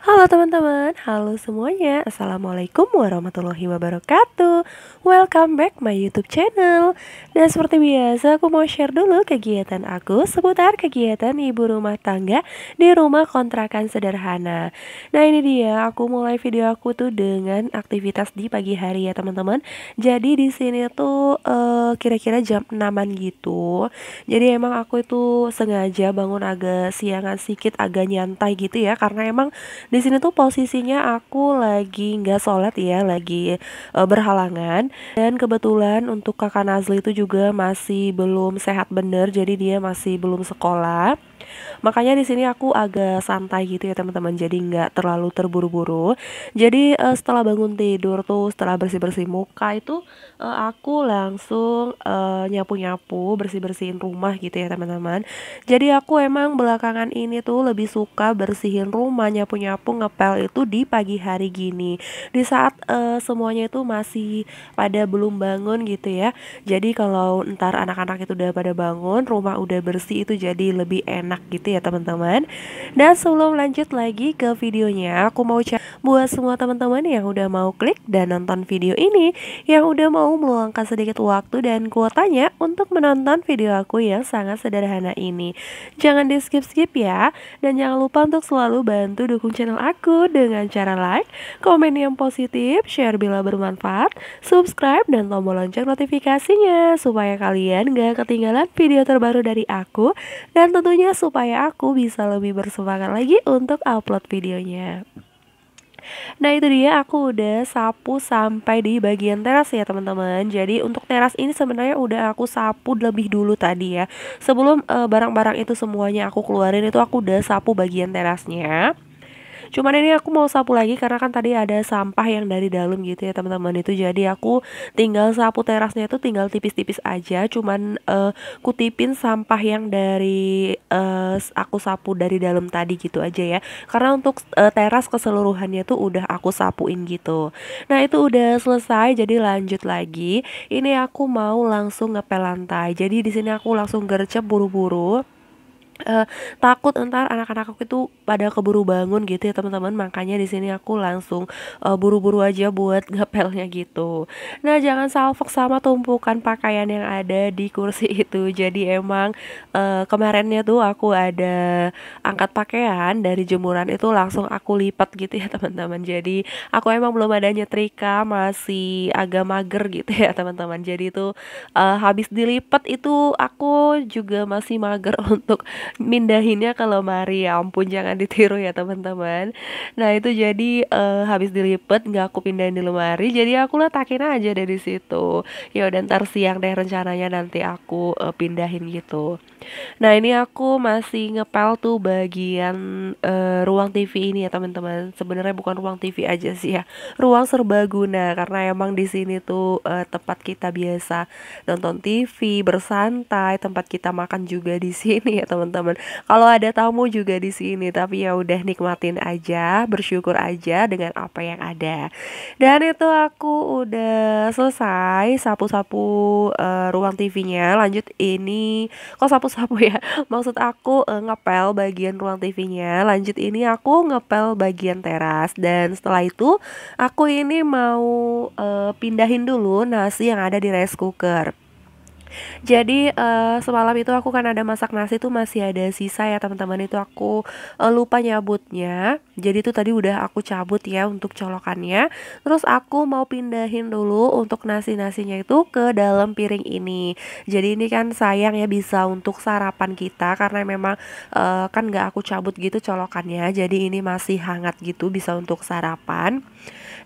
Halo teman-teman, halo semuanya. Assalamualaikum warahmatullahi wabarakatuh. Welcome back my YouTube channel. Dan seperti biasa, aku mau share dulu kegiatan aku seputar kegiatan ibu rumah tangga di rumah kontrakan sederhana. Nah, ini dia, aku mulai video aku tuh dengan aktivitas di pagi hari ya teman-teman. Jadi di sini tuh kira-kira jam 6-an gitu. Jadi emang aku itu sengaja bangun agak siangan sedikit, agak nyantai gitu ya, karena emang di sini tuh posisinya aku lagi nggak sholat ya, lagi berhalangan. Dan kebetulan untuk kakak Nazli itu juga masih belum sehat bener, jadi dia masih belum sekolah. Makanya di sini aku agak santai gitu ya teman-teman. Jadi nggak terlalu terburu-buru. Jadi setelah bangun tidur tuh, setelah bersih-bersih muka itu aku langsung nyapu-nyapu, bersih-bersihin rumah gitu ya teman-teman. Jadi aku emang belakangan ini tuh lebih suka bersihin rumah, nyapu-nyapu, ngepel itu di pagi hari gini. Di saat semuanya itu masih pada belum bangun gitu ya. Jadi kalau ntar anak-anak itu udah pada bangun, rumah udah bersih itu jadi lebih enak gitu ya teman-teman. Dan sebelum lanjut lagi ke videonya, aku mau buat semua teman-teman yang udah mau klik dan nonton video ini, yang udah mau meluangkan sedikit waktu dan kuotanya untuk menonton video aku yang sangat sederhana ini. Jangan di skip-skip ya, dan jangan lupa untuk selalu bantu dukung channel aku dengan cara like, komen yang positif, share bila bermanfaat, subscribe dan tombol lonceng notifikasinya supaya kalian gak ketinggalan video terbaru dari aku, dan tentunya supaya aku bisa lebih bersemangat lagi untuk upload videonya. Nah, itu dia, aku udah sapu sampai di bagian teras ya teman-teman. Jadi untuk teras ini sebenarnya udah aku sapu lebih dulu tadi ya. Sebelum barang-barang itu semuanya aku keluarin, itu aku udah sapu bagian terasnya. Cuman ini aku mau sapu lagi karena kan tadi ada sampah yang dari dalam gitu ya teman-teman. Itu jadi aku tinggal sapu terasnya itu tinggal tipis-tipis aja. Cuman kutipin sampah yang dari aku sapu dari dalam tadi gitu aja ya. Karena untuk teras keseluruhannya tuh udah aku sapuin gitu. Nah, itu udah selesai, jadi lanjut lagi. Ini aku mau langsung ngepel lantai. Jadi di sini aku langsung gercep buru-buru. Eee, Takut entar anak-anak aku itu pada keburu bangun gitu ya teman-teman, makanya di sini aku langsung buru-buru aja buat ngepelnya gitu. Nah, jangan salfok sama tumpukan pakaian yang ada di kursi itu. Jadi emang kemarinnya tuh aku ada angkat pakaian dari jemuran itu langsung aku lipat gitu ya teman-teman. Jadi aku emang belum ada nyetrika, masih agak mager gitu ya teman-teman. Jadi itu habis dilipat itu aku juga masih mager untuk mindahinnya ke lemari. Ya ampun, jangan ditiru ya teman-teman. Nah, itu jadi habis dilipet nggak aku pindahin di lemari, jadi aku letakin aja dari situ. Ya udah, ntar siang deh rencananya nanti aku pindahin gitu. Nah, ini aku masih ngepel tuh bagian ruang TV ini ya teman-teman. Sebenarnya bukan ruang TV aja sih ya, ruang serbaguna, karena emang di sini tuh tempat kita biasa nonton TV, bersantai, tempat kita makan juga di sini ya teman-teman. Kalau ada tamu juga di sini, tapi ya udah nikmatin aja, bersyukur aja dengan apa yang ada. Dan itu aku udah selesai sapu-sapu ruang TV-nya. Lanjut ini kok sapu-sapu ya. Maksud aku ngepel bagian ruang TV-nya. Lanjut ini aku ngepel bagian teras, dan setelah itu aku ini mau pindahin dulu nasi yang ada di rice cooker. Jadi semalam itu aku kan ada masak nasi tuh masih ada sisa ya teman-teman, itu aku lupa nyabutnya. Jadi itu tadi udah aku cabut ya untuk colokannya. Terus aku mau pindahin dulu untuk nasi-nasinya itu ke dalam piring ini. Jadi ini kan sayang ya, bisa untuk sarapan kita karena memang kan nggak aku cabut gitu colokannya. Jadi ini masih hangat gitu, bisa untuk sarapan.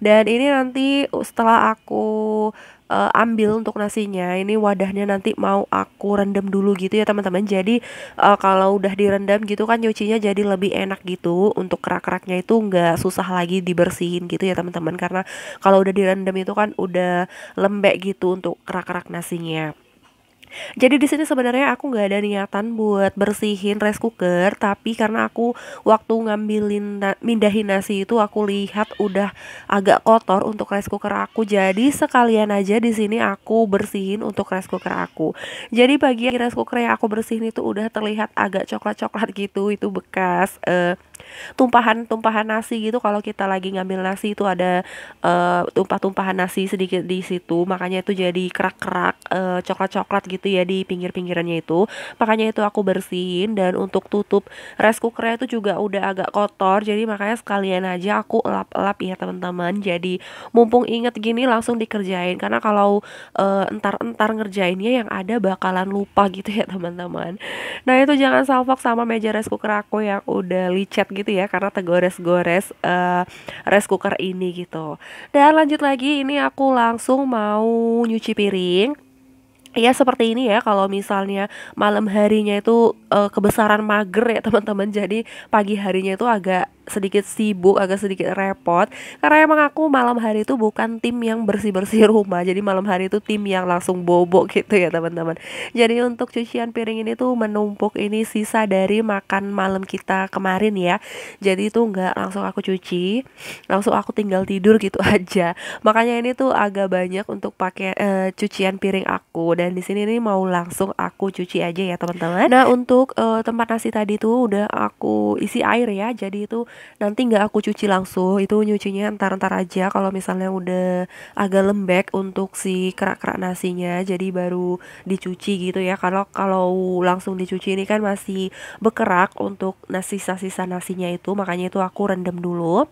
Dan ini nanti setelah aku ambil untuk nasinya, ini wadahnya nanti mau aku rendam dulu gitu ya teman-teman. Jadi kalau udah direndam gitu kan nyucinya jadi lebih enak gitu. Untuk kerak-keraknya itu nggak susah lagi dibersihin gitu ya teman-teman. Karena kalau udah direndam itu kan udah lembek gitu untuk kerak-kerak nasinya. Jadi di sini sebenarnya aku nggak ada niatan buat bersihin rice cooker, tapi karena aku waktu mindahin nasi itu aku lihat udah agak kotor untuk rice cooker aku. Jadi sekalian aja di sini aku bersihin untuk rice cooker aku. Jadi bagian rice cooker yang aku bersihin itu udah terlihat agak coklat-coklat gitu, itu bekas tumpahan-tumpahan nasi gitu. Kalau kita lagi ngambil nasi itu ada tumpah-tumpahan nasi sedikit di situ, makanya itu jadi kerak-kerak coklat-coklat gitu ya di pinggir-pinggirannya itu. Makanya itu aku bersihin, dan untuk tutup rice cookernya itu juga udah agak kotor, jadi makanya sekalian aja aku elap-elap ya teman-teman. Jadi mumpung inget gini langsung dikerjain, karena kalau entar-entar ngerjainnya yang ada bakalan lupa gitu ya teman-teman. Nah itu jangan salfok sama meja rice cooker aku yang udah licet gitu ya, karena tergores-gores rice cooker ini gitu. Dan lanjut lagi, ini aku langsung mau nyuci piring. Ya seperti ini ya, kalau misalnya malam harinya itu kebesaran mager ya teman-teman. Jadi pagi harinya itu agak sedikit sibuk, agak sedikit repot, karena emang aku malam hari itu bukan tim yang bersih-bersih rumah. Jadi malam hari itu tim yang langsung bobo gitu ya teman-teman. Jadi untuk cucian piring ini tuh menumpuk, ini sisa dari makan malam kita kemarin ya. Jadi itu nggak langsung aku cuci, langsung aku tinggal tidur gitu aja. Makanya ini tuh agak banyak untuk pakai cucian piring aku, dan di sini nih mau langsung aku cuci aja ya teman-teman. Nah untuk tempat nasi tadi tuh udah aku isi air ya, jadi itu nanti nggak aku cuci langsung, itu nyucinya ntar-ntar aja kalau misalnya udah agak lembek untuk si kerak-kerak nasinya, jadi baru dicuci gitu ya. Kalau kalau langsung dicuci ini kan masih bekerak untuk sisa-sisa nasinya itu, makanya itu aku rendam dulu.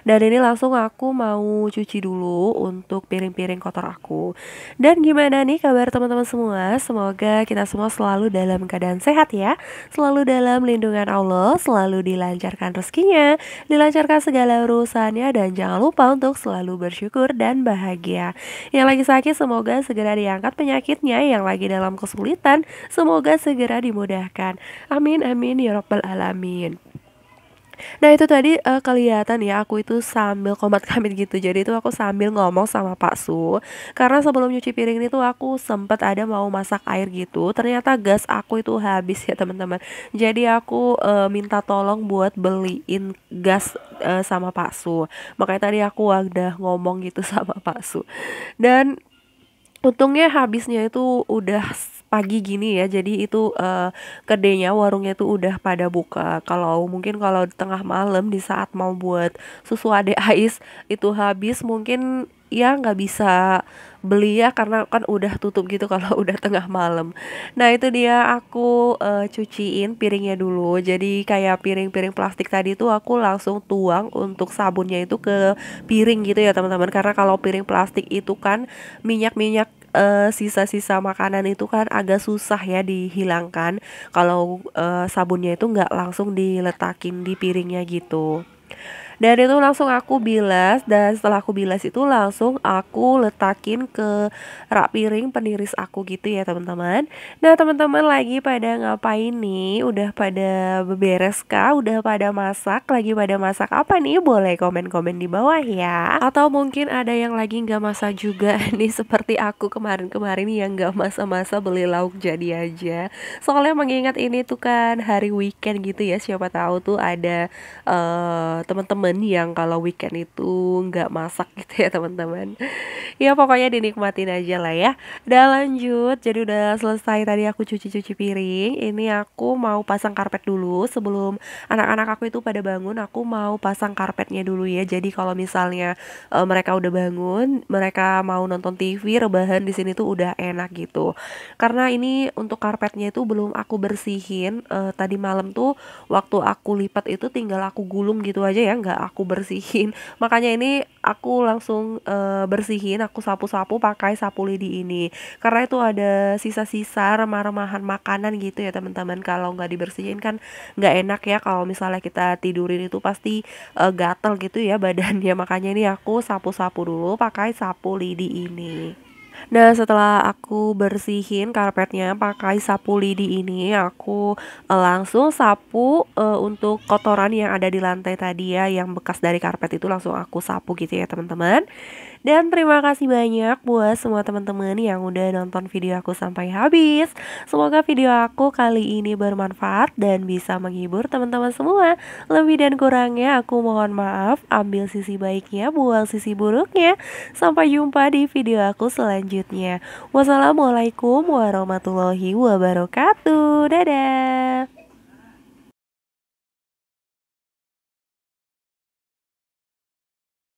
Dan ini langsung aku mau cuci dulu untuk piring-piring kotor aku. Dan gimana nih kabar teman-teman semua? Semoga kita semua selalu dalam keadaan sehat ya, selalu dalam lindungan Allah, selalu dilancarkan rezekinya, dilancarkan segala urusannya, dan jangan lupa untuk selalu bersyukur dan bahagia. Yang lagi sakit semoga segera diangkat penyakitnya, yang lagi dalam kesulitan semoga segera dimudahkan. Amin amin ya rabbal alamin. Nah itu tadi kelihatan ya aku itu sambil komat kamit gitu. Jadi itu aku sambil ngomong sama Pak Su. Karena sebelum nyuci piring ini tuh aku sempet ada mau masak air gitu. Ternyata gas aku itu habis ya teman-teman. Jadi aku minta tolong buat beliin gas sama Pak Su. Makanya tadi aku udah ngomong gitu sama Pak Su. Dan untungnya habisnya itu udah pagi gini ya, jadi itu kedainya, warungnya itu udah pada buka. Kalau mungkin kalau di tengah malam di saat mau buat susu adek Ais itu habis, mungkin ya nggak bisa beli ya, karena kan udah tutup gitu kalau udah tengah malam. Nah itu dia aku cuciin piringnya dulu. Jadi kayak piring-piring plastik tadi tuh aku langsung tuang untuk sabunnya itu ke piring gitu ya teman-teman. Karena kalau piring plastik itu kan minyak-minyak sisa-sisa makanan itu kan agak susah ya dihilangkan kalau sabunnya itu nggak langsung diletakin di piringnya gitu. Dan itu langsung aku bilas, dan setelah aku bilas itu langsung aku letakin ke rak piring peniris aku gitu ya teman-teman. Nah teman-teman lagi pada ngapain nih? Udah pada beberes kah? Udah pada masak? Lagi pada masak apa nih? Boleh komen-komen di bawah ya. Atau mungkin ada yang lagi nggak masak juga nih, seperti aku kemarin-kemarin yang nggak masa-masa beli lauk jadi aja. Soalnya mengingat ini tuh kan hari weekend gitu ya, siapa tahu tuh ada teman-teman yang kalau weekend itu nggak masak gitu ya teman-teman. Ya pokoknya dinikmatin aja lah ya. Udah lanjut, jadi udah selesai tadi aku cuci-cuci piring. Ini aku mau pasang karpet dulu sebelum anak-anak aku itu pada bangun. Aku mau pasang karpetnya dulu ya. Jadi kalau misalnya mereka udah bangun, mereka mau nonton TV, rebahan di sini tuh udah enak gitu. Karena ini untuk karpetnya itu belum aku bersihin. Tadi malam tuh waktu aku lipat itu tinggal aku gulung gitu aja ya, nggak aku bersihin. Makanya ini aku langsung bersihin, aku sapu-sapu pakai sapu lidi ini. Karena itu ada sisa-sisa remah-remahan makanan gitu ya teman-teman. Kalau nggak dibersihin kan nggak enak ya, kalau misalnya kita tidurin itu pasti gatel gitu ya badannya. Makanya ini aku sapu-sapu dulu pakai sapu lidi ini. Nah, setelah aku bersihin karpetnya pakai sapu lidi ini, aku, langsung sapu, untuk kotoran yang ada di lantai tadi ya, yang bekas dari karpet itu langsung aku sapu gitu ya, teman-teman. Dan terima kasih banyak buat semua teman-teman yang udah nonton video aku sampai habis. Semoga video aku kali ini bermanfaat dan bisa menghibur teman-teman semua. Lebih dan kurangnya aku mohon maaf, ambil sisi baiknya, buang sisi buruknya. Sampai jumpa di video aku selanjutnya. Wassalamualaikum warahmatullahi wabarakatuh. Dadah.